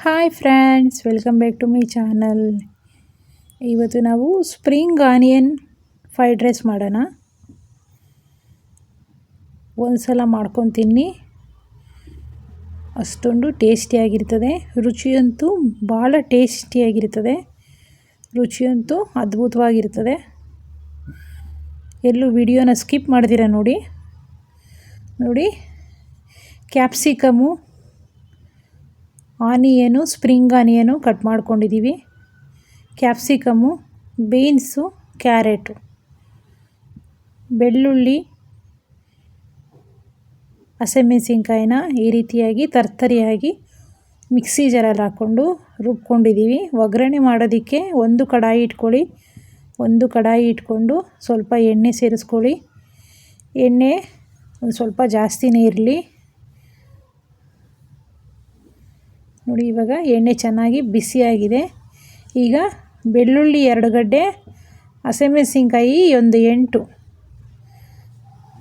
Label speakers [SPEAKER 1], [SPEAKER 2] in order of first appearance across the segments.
[SPEAKER 1] Hi friends, welcome back to my channel. ಇವತ್ತು ನಾವು spring onion fried rice ಮಾಡೋಣ. ಒಂದು ಸಲ ಮಾಡ್ಕೊಂಡು ತಿನ್ನಿ, ಅಷ್ಟೊಂದು ಟೇಸ್ಟಿಯಾಗಿರ್ತದೆ. ರುಚಿಯಂತೂ ಭಾಳ ಟೇಸ್ಟಿಯಾಗಿರ್ತದೆ. ರುಚಿಯಂತೂ ಅದ್ಭುತವಾಗಿರ್ತದೆ. ಎಲ್ಲೂ ವಿಡಿಯೋನ ಸ್ಕಿಪ್ ಮಾಡ್ತೀರಾ ನೋಡಿ. Capsicum, onion, spring onion cut ಮಾಡ್ಕೊಂಡಿದ್ದೀವಿ. ಕ್ಯಾಪ್ಸಿಕಮು, ಬೀನ್ಸು, ಕ್ಯಾರೆಟು, ಬೆಳ್ಳುಳ್ಳಿ, ಹಸಿಮೆಣಸಿನ್ಕಾಯಿನ ಈ ರೀತಿಯಾಗಿ ತರ್ತರಿಯಾಗಿ ಮಿಕ್ಸಿ ಜಾರಲ್ಲಿ ಹಾಕ್ಕೊಂಡು ರುಬ್ಕೊಂಡಿದ್ದೀವಿ. ಒಗ್ಗರಣೆ ಮಾಡೋದಕ್ಕೆ ಒಂದು ಕಡಾಯಿ ಇಟ್ಕೊಂಡು ಸ್ವಲ್ಪ ಎಣ್ಣೆ ಸೇರಿಸ್ಕೊಳ್ಳಿ. ಎಣ್ಣೆ ಒಂದು ಸ್ವಲ್ಪ ಜಾಸ್ತಿನೇ ಇರಲಿ. ನೋಡಿ, ಇವಾಗ ಎಣ್ಣೆ ಚೆನ್ನಾಗಿ ಬಿಸಿಯಾಗಿದೆ. ಈಗ ಬೆಳ್ಳುಳ್ಳಿ 2 ಗಡ್ಡೆ, ಹಸಿಮೆಣಸಿನ್ಕಾಯಿ ಒಂದು 8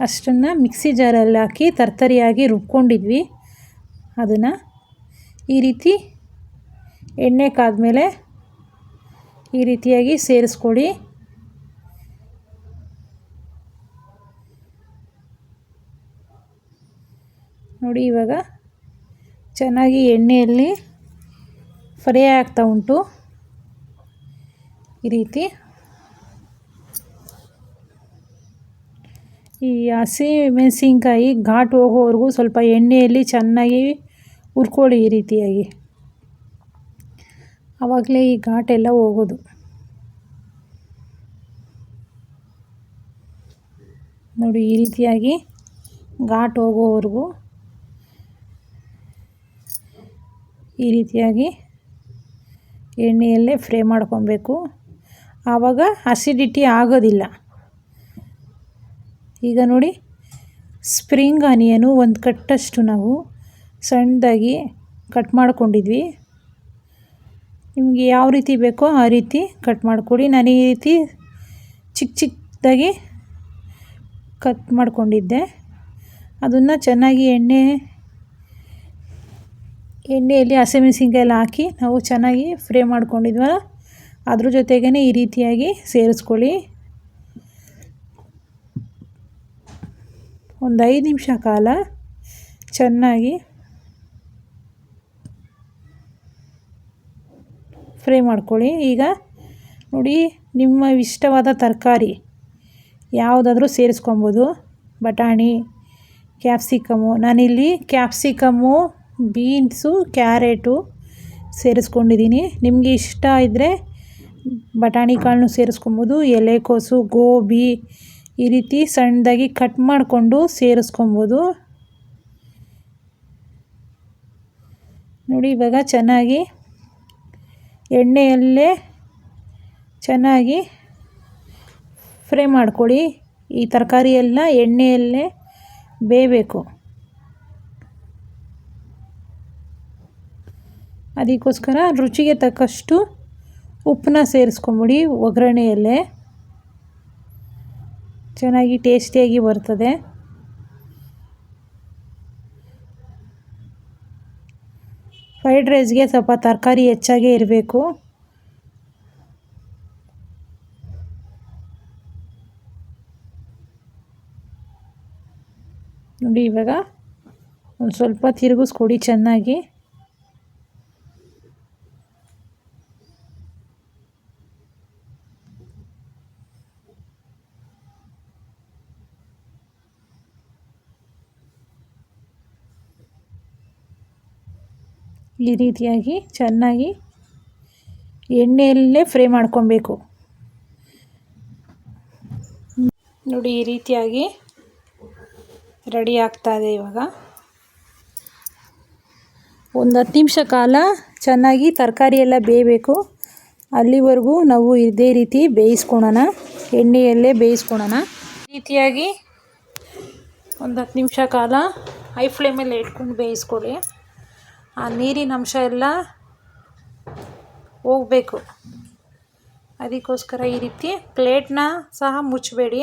[SPEAKER 1] ಅಷ್ಟನ್ನು ಮಿಕ್ಸಿ ಜಾರಲ್ಲಿ ಹಾಕಿ ತರ್ತರಿಯಾಗಿ ರುಬ್ಕೊಂಡಿದ್ವಿ. ಅದನ್ನು ಈ ರೀತಿ ಎಣ್ಣೆ ಕಾದ್ಮೇಲೆ ಈ ರೀತಿಯಾಗಿ ಸೇರಿಸ್ಕೊಳ್ಳಿ. ನೋಡಿ, ಇವಾಗ ಚೆನ್ನಾಗಿ ಎಣ್ಣೆಯಲ್ಲಿ ಫ್ರೈ ಆಗ್ತಾ ಉಂಟು. ಈ ರೀತಿ ಈ ಹಸಿ ಮೆಣಸಿನ್ಕಾಯಿ ಘಾಟು ಹೋಗೋವರೆಗೂ ಸ್ವಲ್ಪ ಎಣ್ಣೆಯಲ್ಲಿ ಚೆನ್ನಾಗಿ ಹುರ್ಕೊಳ್ಳಿ. ಈ ರೀತಿಯಾಗಿ ಆವಾಗಲೇ ಈ ಘಾಟೆಲ್ಲ ಹೋಗೋದು. ನೋಡಿ, ಈ ರೀತಿಯಾಗಿ ಘಾಟು ಹೋಗೋವರೆಗೂ ಈ ರೀತಿಯಾಗಿ ಎಣ್ಣೆಯಲ್ಲೇ ಫ್ರೈ ಮಾಡ್ಕೊಬೇಕು. ಆವಾಗ ಅಸಿಡಿಟಿ ಆಗೋದಿಲ್ಲ. ಈಗ ನೋಡಿ, ಸ್ಪ್ರಿಂಗ್ ಆನಿಯನು ಒಂದು ಕಟ್ಟಷ್ಟು ನಾವು ಸಣ್ಣದಾಗಿ ಕಟ್ ಮಾಡ್ಕೊಂಡಿದ್ವಿ. ನಿಮಗೆ ಯಾವ ರೀತಿ ಬೇಕೋ ಆ ರೀತಿ ಕಟ್ ಮಾಡ್ಕೊಳ್ಳಿ. ನಾನು ಈ ರೀತಿ ಚಿಕ್ಕದಾಗಿ ಕಟ್ ಮಾಡ್ಕೊಂಡಿದ್ದೆ. ಅದನ್ನು ಚೆನ್ನಾಗಿ ಎಣ್ಣೆಯಲ್ಲಿ ಹಸಿಮೆಣಸಿನ್ಕಾಯಿ ಎಲ್ಲ ಹಾಕಿ ನಾವು ಚೆನ್ನಾಗಿ ಫ್ರೈ ಮಾಡ್ಕೊಂಡಿದ್ವಲ್ಲ, ಅದ್ರ ಜೊತೆಗೇ ಈ ರೀತಿಯಾಗಿ ಸೇರಿಸ್ಕೊಳ್ಳಿ. ಒಂದು 5 ನಿಮಿಷ ಕಾಲ ಚೆನ್ನಾಗಿ ಫ್ರೈ ಮಾಡ್ಕೊಳ್ಳಿ. ಈಗ ನೋಡಿ, ನಿಮ್ಮ ಇಷ್ಟವಾದ ತರಕಾರಿ ಯಾವುದಾದ್ರೂ ಸೇರಿಸ್ಕೊಬೋದು. ಬಟಾಣಿ, ಕ್ಯಾಪ್ಸಿಕಮು, ನಾನಿಲ್ಲಿ ಕ್ಯಾಪ್ಸಿಕಮು, ಬೀನ್ಸು, ಕ್ಯಾರೆಟು ಸೇರಿಸ್ಕೊಂಡಿದ್ದೀನಿ. ನಿಮಗೆ ಇಷ್ಟ ಇದ್ದರೆ ಬಟಾಣಿ ಕಾಳನ್ನು ಸೇರಿಸ್ಕೊಬೋದು. ಎಲೆಕೋಸು, ಗೋಬಿ ಈ ರೀತಿ ಸಣ್ಣದಾಗಿ ಕಟ್ ಮಾಡಿಕೊಂಡು ಸೇರಿಸ್ಕೊಬೋದು. ನೋಡಿ, ಇವಾಗ ಚೆನ್ನಾಗಿ ಎಣ್ಣೆಯಲ್ಲೇ ಚೆನ್ನಾಗಿ ಫ್ರೈ ಮಾಡ್ಕೊಳ್ಳಿ. ಈ ತರಕಾರಿ ಎಲ್ಲ ಎಣ್ಣೆಯಲ್ಲೇ ಬೇಯಬೇಕು. ಅದಕ್ಕೋಸ್ಕರ ರುಚಿಗೆ ತಕ್ಕಷ್ಟು ಉಪ್ಪನ್ನ ಸೇರಿಸ್ಕೊಂಬಿಡಿ. ಒಗ್ಗರಣೆಯಲ್ಲೇ ಚೆನ್ನಾಗಿ ಟೇಸ್ಟಿಯಾಗಿ ಬರ್ತದೆ. ಫ್ರೈಡ್ ರೈಸ್ಗೆ ಸ್ವಲ್ಪ ತರಕಾರಿ ಹೆಚ್ಚಾಗೇ ಇರಬೇಕು. ನೋಡಿ, ಇವಾಗ ಒಂದು ಸ್ವಲ್ಪ ತಿರುಗಿಸ್ಕೊಡಿ ಚೆನ್ನಾಗಿ. ಈ ರೀತಿಯಾಗಿ ಚೆನ್ನಾಗಿ ಎಣ್ಣೆಯಲ್ಲೇ ಫ್ರೈ ಮಾಡ್ಕೊಬೇಕು. ನೋಡಿ, ಈ ರೀತಿಯಾಗಿ ರೆಡಿ ಆಗ್ತಾಯಿದೆ. ಇವಾಗ ಒಂದು 10 ನಿಮಿಷ ಕಾಲ ಚೆನ್ನಾಗಿ ತರಕಾರಿ ಎಲ್ಲ ಬೇಯಬೇಕು. ಅಲ್ಲಿವರೆಗೂ ನಾವು ಇದೇ ರೀತಿ ಬೇಯಿಸ್ಕೊಳೋಣ, ಎಣ್ಣೆಯಲ್ಲೇ ಬೇಯಿಸ್ಕೊಳೋಣ. ಈ ರೀತಿಯಾಗಿ ಒಂದು 10 ನಿಮಿಷ ಕಾಲ ಹೈ ಫ್ಲೇಮಲ್ಲಿ ಇಟ್ಕೊಂಡು ಬೇಯಿಸ್ಕೊಳ್ಳಿ. ಆ ನೀರಿನ ಅಂಶ ಎಲ್ಲ ಹೋಗಬೇಕು. ಅದಕ್ಕೋಸ್ಕರ ಈ ರೀತಿ ಪ್ಲೇಟ್ನ ಸಹ ಮುಚ್ಚಬೇಡಿ,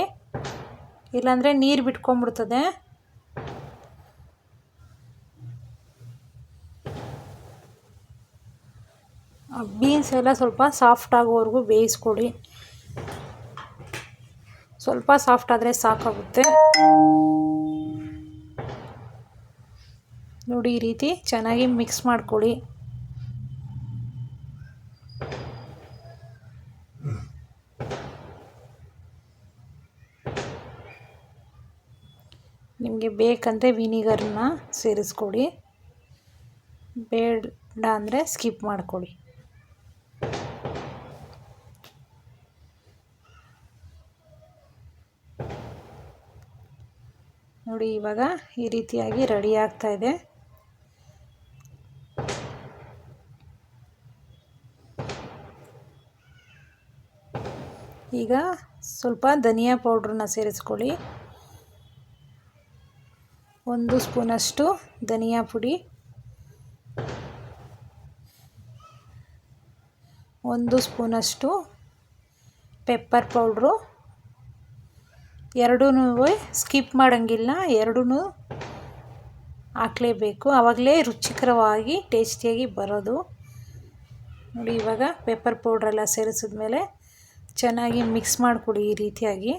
[SPEAKER 1] ಇಲ್ಲಾಂದರೆ ನೀರು ಬಿಟ್ಕೊಂಡ್ಬಿಡ್ತದೆ. ಬೀನ್ಸ್ ಎಲ್ಲ ಸ್ವಲ್ಪ ಸಾಫ್ಟ್ ಆಗೋವರೆಗೂ ಬೇಯಿಸ್ಕೊಳ್ಳಿ. ಸ್ವಲ್ಪ ಸಾಫ್ಟ್ ಆದರೆ ಸಾಕಾಗುತ್ತೆ. ನೋಡಿ, ಈ ರೀತಿ ಚೆನ್ನಾಗಿ ಮಿಕ್ಸ್ ಮಾಡ್ಕೊಳ್ಳಿ. ನಿಮಗೆ ಬೇಕಂದರೆ ವಿನಿಗರ್ನ ಸೇರಿಸ್ಕೊಳ್ಳಿ, ಬೇಡ ಅಂದರೆ ಸ್ಕಿಪ್ ಮಾಡ್ಕೊಳ್ಳಿ. ನೋಡಿ, ಇವಾಗ ಈ ರೀತಿಯಾಗಿ ರೆಡಿ ಆಗ್ತಾ ಇದೆ. ಈಗ ಸ್ವಲ್ಪ ಧನಿಯಾ ಪೌಡ್ರನ್ನ ಸೇರಿಸ್ಕೊಳ್ಳಿ. 1 ಸ್ಪೂನಷ್ಟು ಧನಿಯಾ ಪುಡಿ, 1 ಸ್ಪೂನಷ್ಟು ಪೆಪ್ಪರ್ ಪೌಡ್ರು. ಎರಡೂ ಸ್ಕಿಪ್ ಮಾಡೋಂಗಿಲ್ಲ, ಎರಡೂ ಹಾಕಲೇಬೇಕು, ಆವಾಗಲೇ ರುಚಿಕರವಾಗಿ ಟೇಸ್ಟಿಯಾಗಿ ಬರೋದು. ನೋಡಿ, ಇವಾಗ ಪೆಪ್ಪರ್ ಪೌಡ್ರೆಲ್ಲ ಸೇರಿಸಿದ್ಮೇಲೆ ಚೆನ್ನಾಗಿ ಮಿಕ್ಸ್ ಮಾಡಿಕೊಡಿ ಈ ರೀತಿಯಾಗಿ.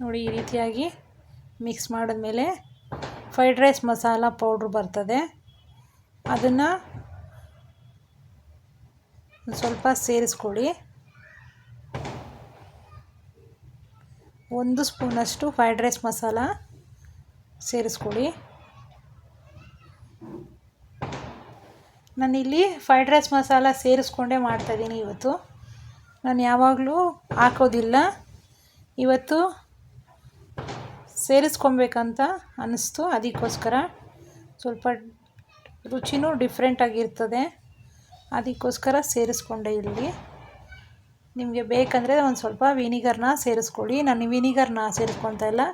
[SPEAKER 1] ನೋಡಿ, ಈ ರೀತಿಯಾಗಿ ಮಿಕ್ಸ್ ಮಾಡಿದ್ಮೇಲೆ ಫ್ರೈಡ್ ರೈಸ್ ಮಸಾಲ ಪೌಡ್ರ್ ಬರ್ತದೆ, ಅದನ್ನು ಸ್ವಲ್ಪ ಸೇರಿಸ್ಕೊಳ್ಳಿ. 1 ಸ್ಪೂನಷ್ಟು ಫ್ರೈಡ್ ರೈಸ್ ಮಸಾಲ ಸೇರಿಸ್ಕೊಳ್ಳಿ. ನಾನಿಲ್ಲಿ ಫ್ರೈಡ್ ರೈಸ್ ಮಸಾಲ ಸೇರಿಸ್ಕೊಂಡೇ ಮಾಡ್ತಾಯಿದ್ದೀನಿ ಇವತ್ತು. ನಾನು ಯಾವಾಗಲೂ ಹಾಕೋದಿಲ್ಲ, ಇವತ್ತು ಸೇರಿಸ್ಕೊಬೇಕಂತ ಅನ್ನಿಸ್ತು, ಅದಕ್ಕೋಸ್ಕರ. ಸ್ವಲ್ಪ ರುಚಿನೂ ಡಿಫ್ರೆಂಟಾಗಿರ್ತದೆ, ಅದಕ್ಕೋಸ್ಕರ ಸೇರಿಸ್ಕೊಂಡೆ ಇಲ್ಲಿ. ನಿಮಗೆ ಬೇಕಂದರೆ ಒಂದು ಸ್ವಲ್ಪ ವಿನಿಗರ್ನ ಸೇರಿಸ್ಕೊಳ್ಳಿ. ನಾನು ವಿನಿಗರ್ನ ಸೇರಿಸ್ಕೊಳ್ತಾ ಇಲ್ಲ,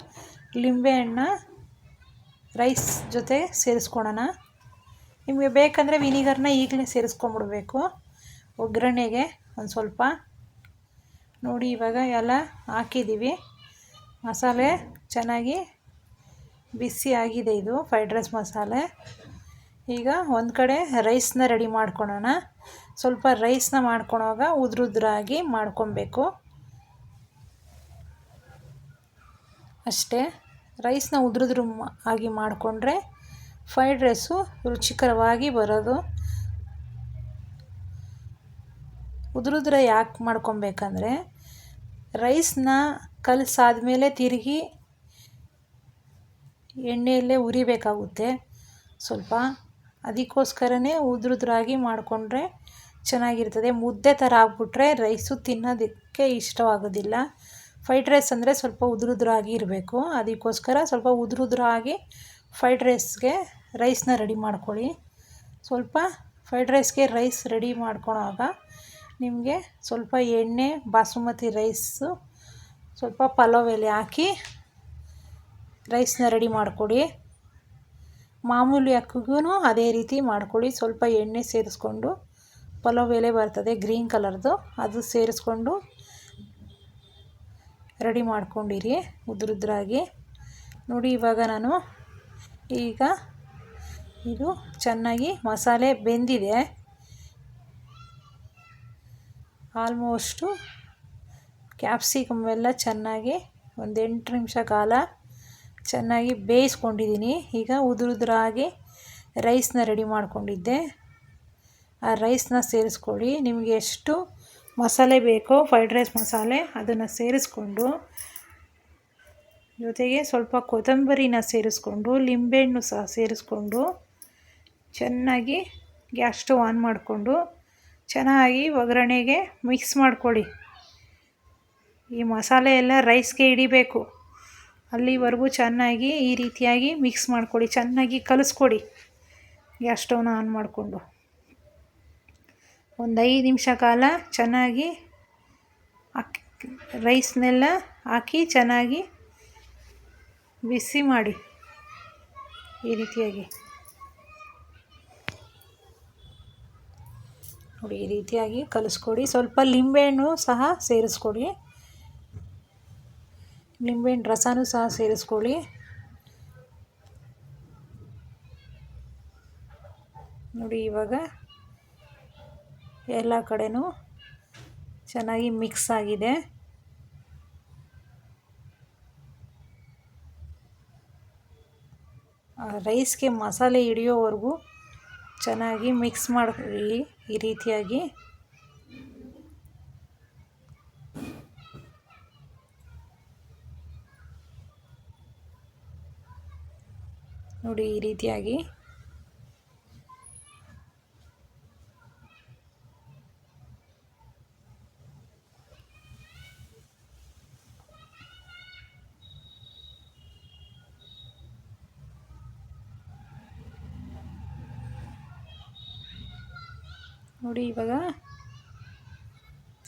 [SPEAKER 1] ಲಿಂಬೆಹಣ್ಣ ರೈಸ್ ಜೊತೆ ಸೇರಿಸ್ಕೊಳ್ಳೋಣ. ನಿಮಗೆ ಬೇಕಂದರೆ ವಿನಿಗರ್ನ ಈಗಲೇ ಸೇರಿಸ್ಕೊಂಬಿಡ್ಬೇಕು ಒಗ್ಗರಣೆಗೆ ಒಂದು ಸ್ವಲ್ಪ. ನೋಡಿ, ಇವಾಗ ಎಲ್ಲ ಹಾಕಿದ್ದೀವಿ, ಮಸಾಲೆ ಚೆನ್ನಾಗಿ ಬಿಸಿ ಆಗಿದೆ. ಇದು ಫ್ರೈಡ್ ರೈಸ್ ಮಸಾಲೆ. ಈಗ ಒಂದು ಕಡೆ ರೈಸ್ನ ರೆಡಿ ಮಾಡ್ಕೊಳ್ಳೋಣ. ಸ್ವಲ್ಪ ರೈಸ್ನ ಮಾಡ್ಕೊಳೋವಾಗ ಉದುರಾಗಿ ಮಾಡ್ಕೊಬೇಕು ಅಷ್ಟೇ. ರೈಸ್ನ ಉದುರು ಆಗಿ ಮಾಡಿಕೊಂಡ್ರೆ ಫ್ರೈಡ್ ರೈಸು ರುಚಿಕರವಾಗಿ ಬರೋದು. ಉದುರುದ್ರೆ ಯಾಕೆ ಮಾಡ್ಕೊಬೇಕಂದ್ರೆ, ರೈಸ್ನ ಕಲಸಾದ್ಮೇಲೆ ತಿರುಗಿ ಎಣ್ಣೆಯಲ್ಲೇ ಉರಿಬೇಕಾಗುತ್ತೆ ಸ್ವಲ್ಪ, ಅದಕ್ಕೋಸ್ಕರನೇ ಉದುರಾಗಿ ಮಾಡಿಕೊಂಡ್ರೆ ಚೆನ್ನಾಗಿರ್ತದೆ. ಮುದ್ದೆ ಥರ ಆಗಿಬಿಟ್ರೆ ರೈಸು ತಿನ್ನೋದಕ್ಕೆ ಇಷ್ಟವಾಗೋದಿಲ್ಲ. ಫ್ರೈಡ್ ರೈಸ್ ಅಂದರೆ ಸ್ವಲ್ಪ ಉದುರಾಗಿ ಇರಬೇಕು, ಅದಕ್ಕೋಸ್ಕರ ಸ್ವಲ್ಪ ಉದುರಾಗಿ ಫ್ರೈಡ್ ರೈಸ್ಗೆ ರೈಸ್ನ ರೆಡಿ ಮಾಡ್ಕೊಳ್ಳಿ. ಸ್ವಲ್ಪ ಫ್ರೈಡ್ ರೈಸ್ಗೆ ರೈಸ್ ರೆಡಿ ಮಾಡ್ಕೊಳೋವಾಗ ನಿಮಗೆ ಸ್ವಲ್ಪ ಎಣ್ಣೆ, ಬಾಸುಮತಿ ರೈಸು, ಸ್ವಲ್ಪ ಪಲಾವ್ ಎಲೆ ಹಾಕಿ ರೈಸ್ನ ರೆಡಿ ಮಾಡಿಕೊಡಿ. ಮಾಮೂಲಿ ಅಕ್ಕಿಗೂ ಅದೇ ರೀತಿ ಮಾಡ್ಕೊಳ್ಳಿ. ಸ್ವಲ್ಪ ಎಣ್ಣೆ ಸೇರಿಸ್ಕೊಂಡು, ಪಲಾವ್ ಎಲೆ ಬರ್ತದೆ ಗ್ರೀನ್ ಕಲರ್ದು, ಅದು ಸೇರಿಸ್ಕೊಂಡು ರೆಡಿ ಮಾಡ್ಕೊಂಡಿರಿ ಉದುರಾಗಿ. ನೋಡಿ, ಇವಾಗ ನಾನು ಇದು ಚೆನ್ನಾಗಿ ಮಸಾಲೆ ಬೆಂದಿದೆ. ಆಲ್ಮೋಸ್ಟು ಕ್ಯಾಪ್ಸಿಕಮ್ ಎಲ್ಲ ಚೆನ್ನಾಗಿ ಒಂದು 8 ನಿಮಿಷ ಕಾಲ ಚೆನ್ನಾಗಿ ಬೇಯಿಸ್ಕೊಂಡಿದ್ದೀನಿ. ಈಗ ಉದುರಾಗಿ ರೈಸ್ನ ರೆಡಿ ಮಾಡ್ಕೊಂಡಿದ್ದೆ, ಆ ರೈಸ್ನ ಸೇರಿಸ್ಕೊಳ್ಳಿ. ನಿಮಗೆ ಎಷ್ಟು ಮಸಾಲೆ ಬೇಕೋ ಫ್ರೈಡ್ ರೈಸ್ ಮಸಾಲೆ ಅದನ್ನು ಸೇರಿಸ್ಕೊಂಡು, ಜೊತೆಗೆ ಸ್ವಲ್ಪ ಕೊತ್ತಂಬರಿನ ಸೇರಿಸ್ಕೊಂಡು, ಲಿಂಬೆಹಣ್ಣು ಸಹ ಸೇರಿಸ್ಕೊಂಡು ಚೆನ್ನಾಗಿ ಗ್ಯಾಸ್ ಸ್ಟವ್ ಆನ್ ಮಾಡಿಕೊಂಡು ಚೆನ್ನಾಗಿ ಒಗ್ಗರಣೆಗೆ ಮಿಕ್ಸ್ ಮಾಡ್ಕೊಳ್ಳಿ. ಈ ಮಸಾಲೆ ಎಲ್ಲ ರೈಸ್ಗೆ ಹಿಡಿಬೇಕು, ಅಲ್ಲಿವರೆಗೂ ಚೆನ್ನಾಗಿ ಈ ರೀತಿಯಾಗಿ ಮಿಕ್ಸ್ ಮಾಡ್ಕೊಳ್ಳಿ. ಚೆನ್ನಾಗಿ ಕಲಿಸ್ಕೊಡಿ ಗ್ಯಾಸ್ ಸ್ಟವ್ನ ಆನ್ ಮಾಡಿಕೊಂಡು. ಒಂದು 5 ನಿಮಿಷ ಕಾಲ ಚೆನ್ನಾಗಿ ರೈಸ್ನೆಲ್ಲ ಹಾಕಿ ಚೆನ್ನಾಗಿ ಬಿಸಿ ಮಾಡಿ ಈ ರೀತಿಯಾಗಿ. ನೋಡಿ ಈ ರೀತಿಯಾಗಿ ಕಲಿಸ್ಕೊಡಿ. ಸ್ವಲ್ಪ ಲಿಂಬೆಹಣ್ಣು ಸಹ ಸೇರಿಸ್ಕೊಡಿ, ಲಿಂಬೆಹಣ್ಣು ರಸನೂ ಸಹ ಸೇರಿಸ್ಕೊಳ್ಳಿ. ನೋಡಿ ಇವಾಗ ಎಲ್ಲ ಕಡೆನೂ ಚೆನ್ನಾಗಿ ಮಿಕ್ಸ್ ಆಗಿದೆ. ರೈಸ್ಗೆ ಮಸಾಲೆ ಹಿಡಿಯೋವರೆಗೂ ಚೆನ್ನಾಗಿ ಮಿಕ್ಸ್ ಮಾಡ್ಕೊಳ್ಳಿ ಈ ರೀತಿಯಾಗಿ. ನೋಡಿ ಈ ರೀತಿಯಾಗಿ ನೋಡಿ ಇವಾಗ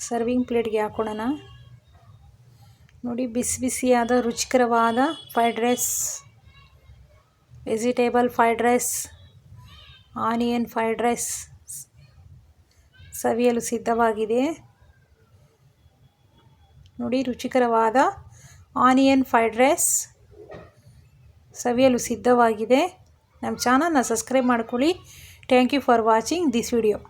[SPEAKER 1] ಸರ್ವಿಂಗ್ ಪ್ಲೇಟ್ಗೆ ಹಾಕೊಳ್ಳೋಣ. ನೋಡಿ ಬಿಸಿ ಬಿಸಿಯಾದ ರುಚಿಕರವಾದ fried rice, vegetable fried rice, onion fried rice ಸವಿಯಲು ಸಿದ್ಧವಾಗಿದೆ. ನೋಡಿ ರುಚಿಕರವಾದ ಆನಿಯನ್ ಫ್ರೈಡ್ ರೈಸ್ ಸವಿಯಲು ಸಿದ್ಧವಾಗಿದೆ. ನಮ್ಮ ಚಾನಲ್ನ ಸಬ್ಸ್ಕ್ರೈಬ್ ಮಾಡ್ಕೊಳ್ಳಿ. Thank you for watching this video.